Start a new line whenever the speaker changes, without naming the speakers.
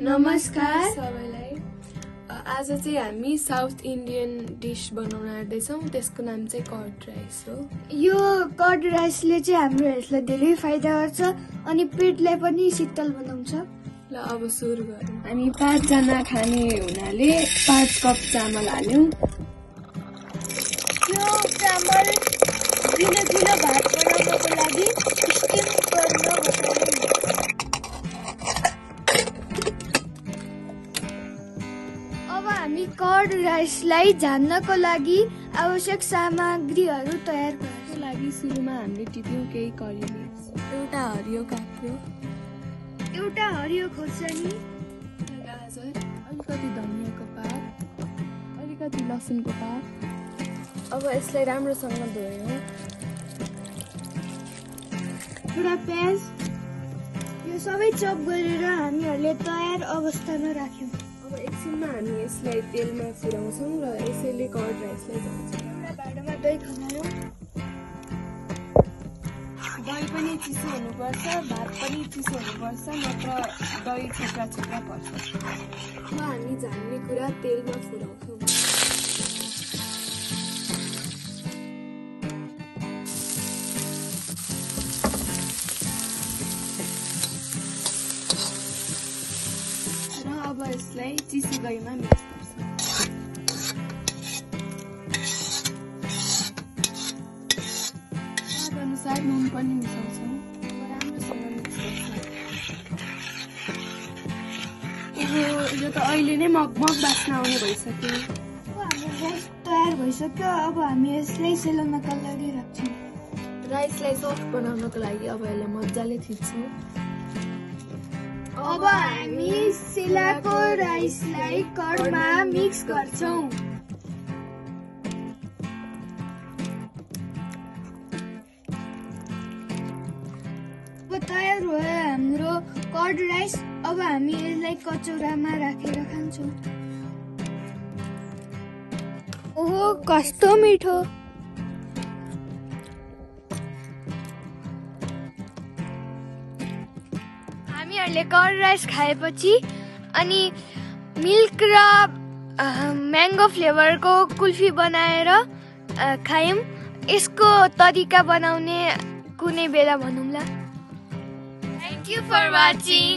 नमस्कार
सबैलाई। आज चाहिँ हामी साउथ इन्डियन डिश बनाउन आँट्दैछौँ। त्यसको नाम चाहिँ कर्ड राइस हो।
यो कर्ड राइसले चाहिँ हाम्रो हेल्थलाई धेरै फाइदा गर्छ अनि पेटलाई पनि शीतल बनाउँछ।
ल अब सुरु गरौँ। हामी 5 जना खाने हुनाले 5 कप चामल हाल्यौं।
यो चामल गिलो गिलो भात बनाउनको लागि स्टिम गर्न बसाल्यौं। अब हामी कर्ड राइसलाई झान्नको लागि आवश्यक सामग्रीहरू तयार गर्छौं।
लागि सुरुमा हामीले टिप्यौं केही करी लिभ्स, एउटा हरियो काँक्रो,
एउटा हरियो खोर्सानी,
गाजर, अलिकति धनियाँको पात, अलिकति लसुनको पात। अब यसलाई राम्रोसँग धोयौं।
एउटा प्याज, यो सबै चप गरेर हामीहरूले तयार अवस्थामा राख्यौं।
अब एकछिनमा हामी यसलाई तेलमा फुराउँछौँ र यसैले कर्ड राइसलाई झान्छौँ।
एउटा भाँडामा दही खनायौं।
दही पनि चिसो हुनुपर्छ, भात पनि चिसो हुनुपर्छ, नत्र दही छोक्रा छोक्रा पर्छ। अब हामी झान्ने कुरा तेलमा फुराउँछौँ। अब यसलाई चिसो दहीमा मिक्स गर्छौँ। स्वाद अनुसार नुन पनि मिसाउँछौँ। राम्रोसँग मिक्स गर्छौँ। यो त अहिले नै मगमग बास्ना आउने भइसक्यो।
अब हाम्रो राइस तयार भइसक्यो। अब हामी यसलाई सेलाउनका लागि राख्छौँ।
राइसलाई सफ्ट बनाउनको लागि अब यसलाई मजाले थिच्छौँ।
अब हामी सेलाको राइसलाई कर्डमा मिक्स गर्छौं। अब तयार भयो हाम्रो कर्ड राइस। अब हामी यसलाई कचौरामा राखेर खान्छौँ। ओहो, कस्तो मिठो! हामीहरूले कर्ड राइस खाएपछि अनि मिल्क र म्याङ्गो फ्लेभरको कुल्फी बनाएर खायौँ। यसको तरिका बनाउने कुनै बेला भनौँला। Thank you for watching.